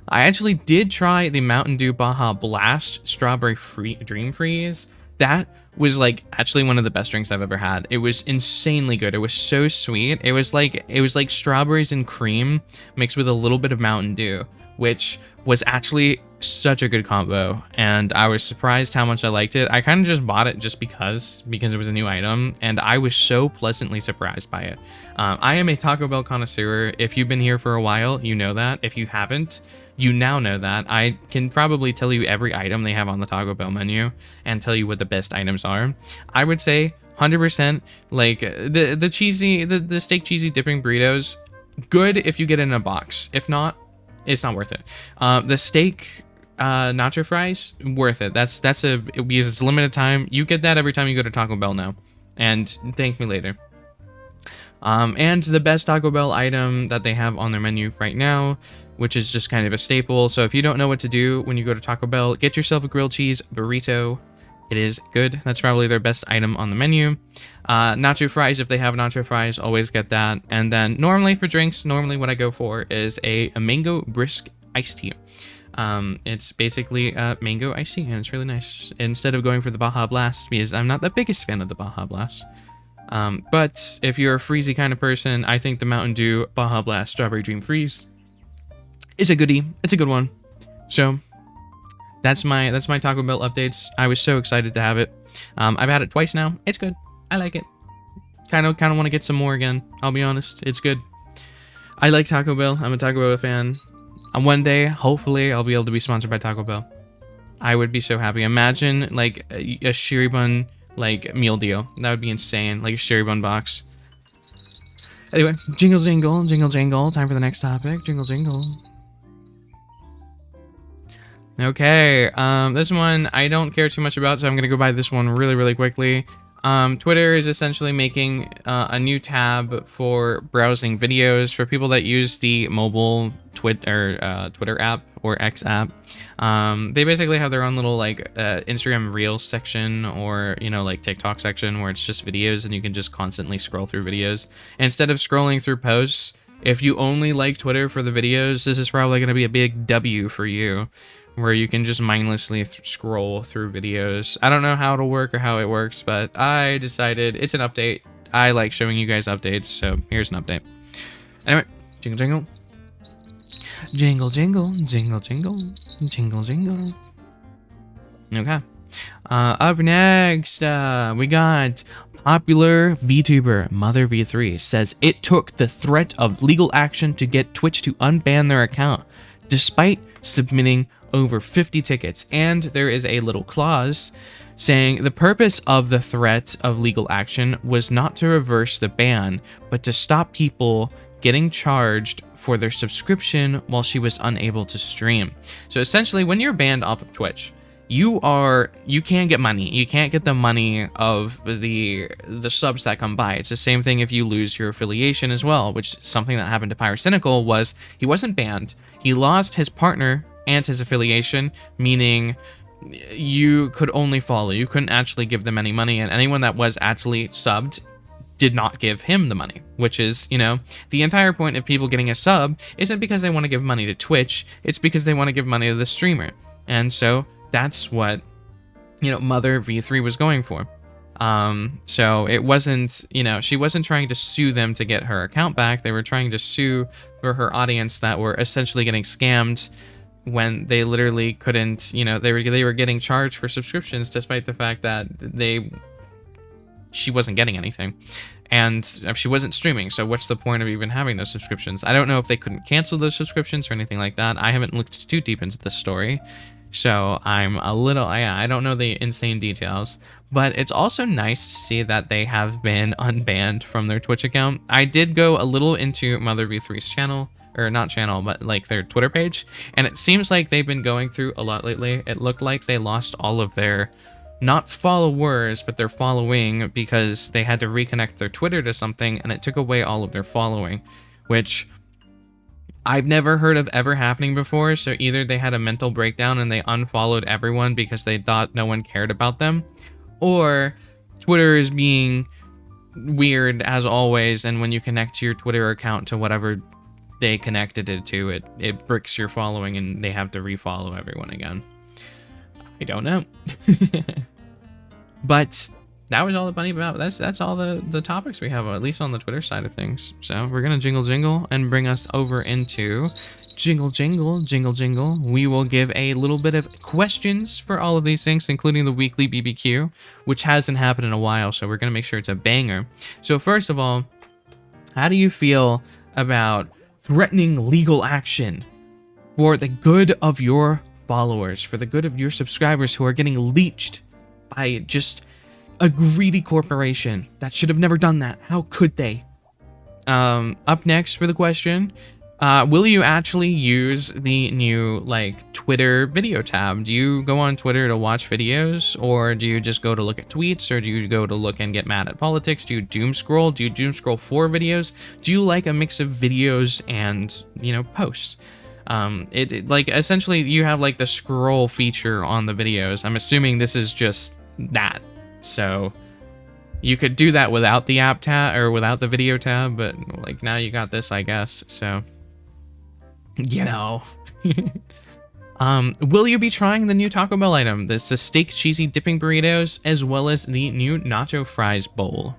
I actually did try the Mountain Dew Baja Blast Strawberry Dream Freeze. That was like actually one of the best drinks I've ever had. It was insanely good. It was so sweet. It was like strawberries and cream mixed with a little bit of Mountain Dew, which was actually such a good combo, and I was surprised how much I liked it. I kind of just bought it just because it was a new item, and I was so pleasantly surprised by it. I am a Taco Bell connoisseur. If you've been here for a while, you know that. If you haven't, you now know that. I can probably tell you every item they have on the Taco Bell menu and tell you what the best items are. I would say 100% like the steak cheesy dipping burritos, good if you get it in a box. If not, it's not worth it. The steak nacho fries, worth it. That's because it's limited time. You get that every time you go to Taco Bell now, and thank me later. And the best Taco Bell item that they have on their menu right now, which is just kind of a staple. So if you don't know what to do when you go to Taco Bell, get yourself a grilled cheese burrito. It is good. That's probably their best item on the menu. Nacho fries, if they have nacho fries, always get that. And then normally for drinks, what I go for is a mango brisk iced tea. It's basically mango iced tea, and it's really nice. Instead of going for the Baja Blast, because I'm not the biggest fan of the Baja Blast. But if you're a freezy kind of person, I think the Mountain Dew Baja Blast Strawberry Dream Freeze is a goodie. It's a good one. So that's my Taco Bell updates. I was so excited to have it. I've had it twice now. It's good. I like it. Kind of want to get some more again. I'll be honest. It's good. I like Taco Bell. I'm a Taco Bell fan. And one day, hopefully, I'll be able to be sponsored by Taco Bell. I would be so happy. Imagine like a Shirybun like meal deal. That would be insane. Like a Shirybun box. Anyway, jingle jingle, jingle jingle. Time for the next topic. Jingle jingle. Okay, this one I don't care too much about, so I'm gonna go by this one really quickly. Twitter is essentially making a new tab for browsing videos for people that use the mobile Twitter app or X app. They basically have their own little like Instagram Reels section, or like TikTok section, where it's just videos and you can just constantly scroll through videos instead of scrolling through posts. If you only like Twitter for the videos, this is probably going to be a big W for you, where you can just mindlessly scroll through videos. I don't know how it'll work or how it works, but I decided it's an update. I like showing you guys updates, so here's an update. Anyway, jingle jingle. Jingle jingle, jingle jingle, jingle jingle. Okay. Up next, we got popular VTuber Mother V3 says it took the threat of legal action to get Twitch to unban their account, despite submitting over 50 tickets. And there is a little clause saying the purpose of the threat of legal action was not to reverse the ban, but to stop people getting charged for their subscription while she was unable to stream. So essentially, when you're banned off of Twitch, you can't get money. You can't get the money of the subs that come by. It's the same thing if you lose your affiliation as well, which is something that happened to Pyrocynical. Was he wasn't banned, he lost his partner and his affiliation, meaning you could only follow. You couldn't actually give them any money, and anyone that was actually subbed did not give him the money, which is, the entire point of people getting a sub isn't because they want to give money to Twitch, it's because they want to give money to the streamer. And so that's what, Mother V3 was going for. So it wasn't, she wasn't trying to sue them to get her account back. They were trying to sue for her audience that were essentially getting scammed when they literally couldn't, they were getting charged for subscriptions despite the fact that she wasn't getting anything, and she wasn't streaming. So what's the point of even having those subscriptions? I don't know if they couldn't cancel those subscriptions or anything like that. I haven't looked too deep into this story, so I'm a little, I don't know the insane details, but it's also nice to see that they have been unbanned from their Twitch account. I did go a little into Mother V3's channel, or not channel, but like their Twitter page, and it seems like they've been going through a lot lately. It looked like they lost all of their, not followers, but their following, because they had to reconnect their Twitter to something, and it took away all of their following, which I've never heard of ever happening before. So either they had a mental breakdown and they unfollowed everyone because they thought no one cared about them, or Twitter is being weird as always, and when you connect your Twitter account to whatever they connected it to, it bricks your following and they have to refollow everyone again. I don't know. But that was all the Bunny Babble. That's all the topics we have, at least on the Twitter side of things. So we're gonna jingle and bring us over into jingle. We will give a little bit of questions for all of these things, including the weekly BBQ, which hasn't happened in a while. So we're gonna make sure it's a banger. So first of all, how do you feel about threatening legal action for the good of your followers, for the good of your subscribers who are getting leeched by just a greedy corporation that should have never done that? How could they? Up next for the question, will you actually use the new like Twitter video tab? Do you go on Twitter to watch videos, or do you just go to look at tweets, or do you go to look and get mad at politics? Do you doom scroll? Do you doom scroll for videos? Do you like a mix of videos and, you know, posts? It like essentially you have like the scroll feature on the videos. I'm assuming this is just that. So you could do that without the app tab or without the video tab, but like now you got this, I guess. So, you know. Will you be trying the new Taco Bell item? This is steak cheesy dipping burritos, as well as the new nacho fries bowl.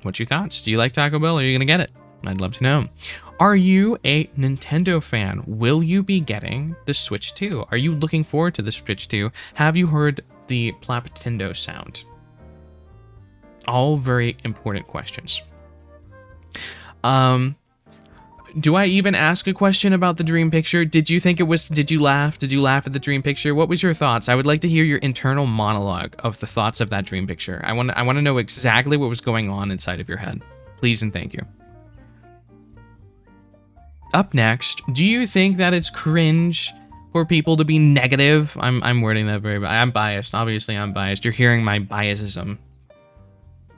What's your thoughts? Do you like Taco Bell? Or are you gonna get it? I'd love to know. Are you a Nintendo fan? Will you be getting the Switch 2? Are you looking forward to the Switch 2? Have you heard the Plaptendo sound? All very important questions. Do I even ask a question about the dream picture? Did you think it was, did you laugh? Did you laugh at the dream picture? What was your thoughts? I would like to hear your internal monologue of the thoughts of that dream picture. I want to know exactly what was going on inside of your head. Please and thank you. Up next, do you think that it's cringe for people to be negative? I'm wording that very bad. I'm biased. Obviously, I'm biased. You're hearing my biasism.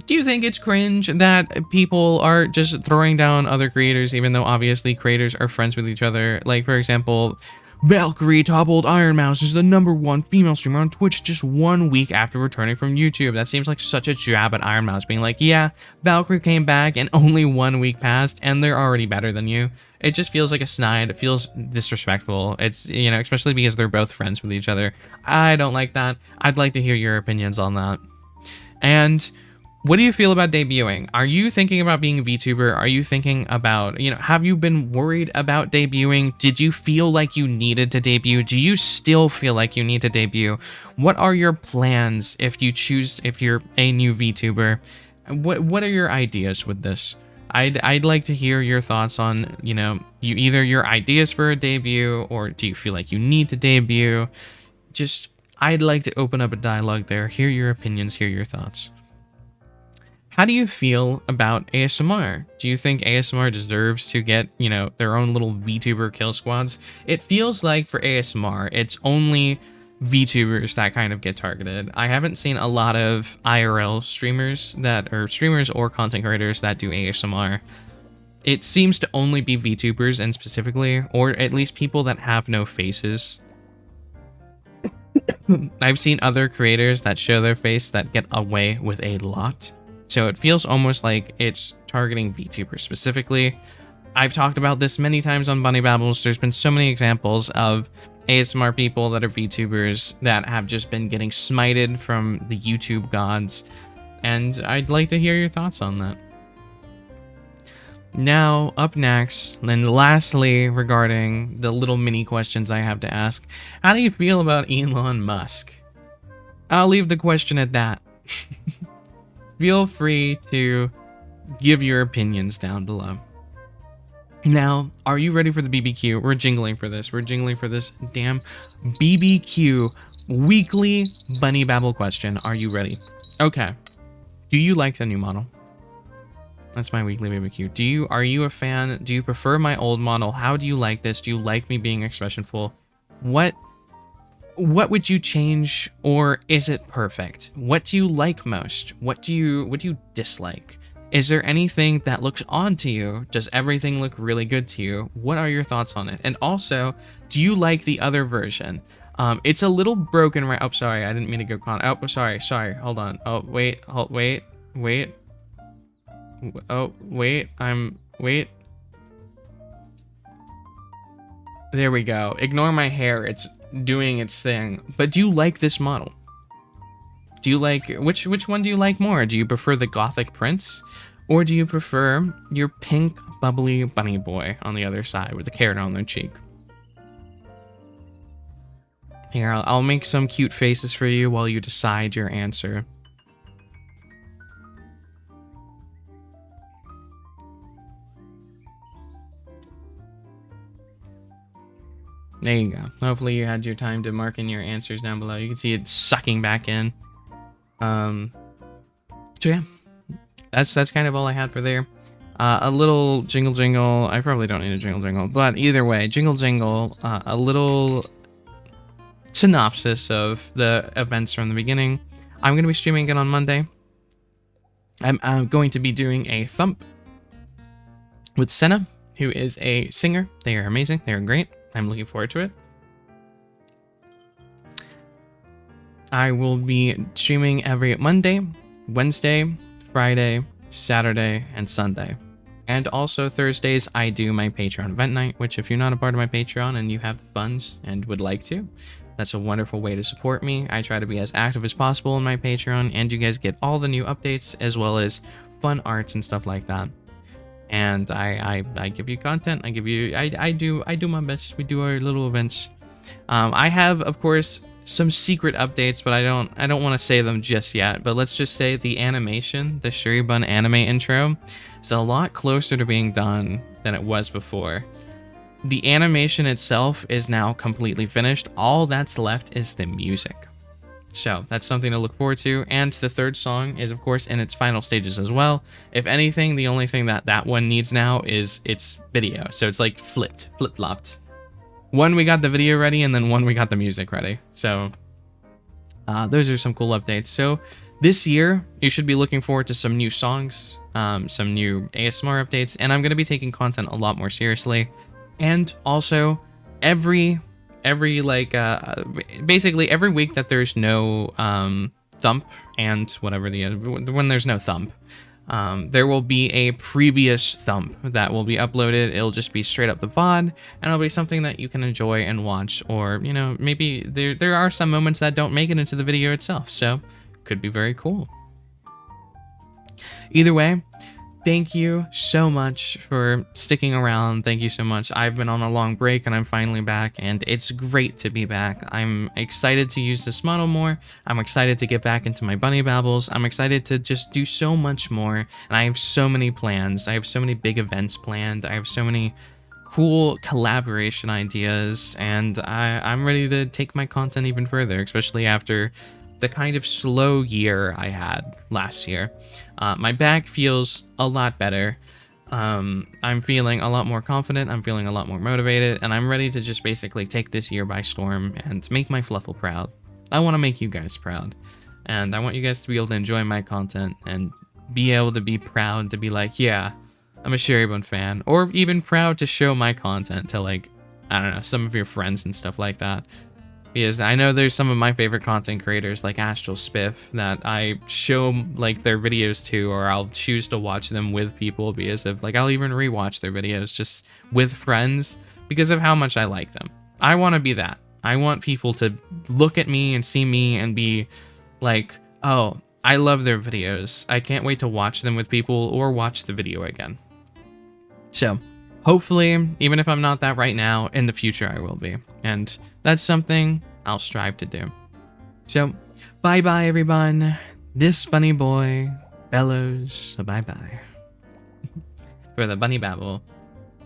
Do you think it's cringe that people are just throwing down other creators, even though obviously creators are friends with each other? Like, for example, Valkyrie toppled Ironmouse is the #1 female streamer on Twitch just 1 week after returning from YouTube. That seems like such a jab at Ironmouse, being like, yeah, Valkyrie came back and only 1 week passed and they're already better than you. It just feels like a snide. It feels disrespectful. It's, you know, especially because they're both friends with each other. I don't like that. I'd like to hear your opinions on that. And what do you feel about debuting? Are you thinking about being a VTuber? Are you thinking about, you know, have you been worried about debuting? Did you feel like you needed to debut? Do you still feel like you need to debut? What are your plans if you choose, if you're a new VTuber? What are your ideas with this? I'd like to hear your thoughts on, you know, either your ideas for a debut, or do you feel like you need to debut? Just, I'd like to open up a dialogue there, hear your opinions, hear your thoughts. How do you feel about ASMR? Do you think ASMR deserves to get, you know, their own little VTuber kill squads? It feels like for ASMR, it's only VTubers that kind of get targeted. I haven't seen a lot of IRL streamers that, or streamers or content creators that do ASMR. It seems to only be VTubers, and specifically, or at least people that have no faces. I've seen other creators that show their face that get away with a lot. So it feels almost like it's targeting VTubers specifically. I've talked about this many times on Bunny Babbles. There's been so many examples of ASMR people that are VTubers that have just been getting smited from the YouTube gods. And I'd like to hear your thoughts on that. Now, up next, and lastly, regarding the little mini questions I have to ask, how do you feel about Elon Musk? I'll leave the question at that. Feel free to give your opinions down below. Now, are you ready for the BBQ? We're jingling for this. We're jingling for this damn BBQ weekly Bunny Babble question. Are you ready? Okay. Do you like the new model? That's my weekly BBQ. Are you a fan? Do you prefer my old model? How do you like this? Do you like me being expressionful? What would you change, or is it perfect? What do you like most? What do you dislike? Is there anything that looks odd to you? Does everything look really good to you? What are your thoughts on it? And also, do you like the other version? It's a little broken right. Oh, sorry, I didn't mean to go con. Oh, sorry. Hold on. Oh, wait. Oh, wait. There we go. Ignore my hair. It's doing its thing. But do you like this model? Do you like, which one do you like more? Do you prefer the Gothic Prince? Or do you prefer your pink, bubbly bunny boy on the other side with a carrot on their cheek? Here, I'll make some cute faces for you while you decide your answer. There you go. Hopefully you had your time to mark in your answers down below. You can see it sucking back in. So yeah, that's kind of all I had for there. A little jingle jingle. I probably don't need a jingle jingle, but either way, jingle jingle. A little synopsis of the events from the beginning. I'm going to be streaming again on Monday. I'm going to be doing a thump with Senna, who is a singer. They are amazing. They are great. I'm looking forward to it. I will be streaming every Monday, Wednesday, Friday, Saturday, and Sunday. And also Thursdays, I do my Patreon event night, which if you're not a part of my Patreon and you have the funds and would like to, that's a wonderful way to support me. I try to be as active as possible in my Patreon, and you guys get all the new updates as well as fun arts and stuff like that. And I give you content. I do my best. We do our little events. I have, of course, some secret updates, but I don't want to say them just yet. But let's just say the animation, the Shirybun anime intro, is a lot closer to being done than it was before. The animation itself is now completely finished. All that's left is the music. So that's something to look forward to. And the third song is, of course, in its final stages as well. If anything, the only thing that one needs now is its video. So it's like flip-flopped. One, we got the video ready, and then one, we got the music ready. So those are some cool updates. So this year, you should be looking forward to some new songs, some new ASMR updates, and I'm going to be taking content a lot more seriously. And also, basically every week that there's no thump and whatever when there's no thump, there will be a previous thump that will be uploaded. It'll just be straight up the VOD, and it'll be something that you can enjoy and watch, or you know, maybe there are some moments that don't make it into the video itself, so could be very cool. Either way, thank you so much for sticking around. Thank you so much. I've been on a long break and I'm finally back, and it's great to be back. I'm excited to use this model more. I'm excited to get back into my bunny babbles. I'm excited to just do so much more, and I have so many plans. I have so many big events planned. I have so many cool collaboration ideas, and I'm ready to take my content even further, especially after the kind of slow year I had last year. My back feels a lot better. I'm feeling a lot more confident. I'm feeling a lot more motivated, and I'm ready to just basically take this year by storm and make my Fluffle proud. I want to make you guys proud, and I want you guys to be able to enjoy my content and be able to be proud to be like, yeah, I'm a Shirybun fan, or even proud to show my content to, like, I don't know, some of your friends and stuff like that. Because I know there's some of my favorite content creators like Astral Spiff that I show like their videos to, or I'll choose to watch them with people because of like, I'll even rewatch their videos just with friends because of how much I like them. I want to be that. I want people to look at me and see me and be like, oh, I love their videos. I can't wait to watch them with people or watch the video again. So hopefully, even if I'm not that right now, in the future I will be. And that's something I'll strive to do. So, bye-bye, everyone. This bunny boy bellows a bye-bye. For the bunny babble.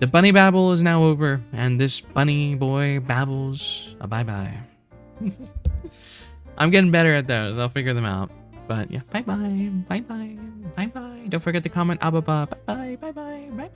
The bunny babble is now over, and this bunny boy babbles a bye-bye. I'm getting better at those. I'll figure them out. But yeah, bye-bye, bye-bye, bye-bye. Don't forget to comment, bye-bye, bye-bye, bye-bye.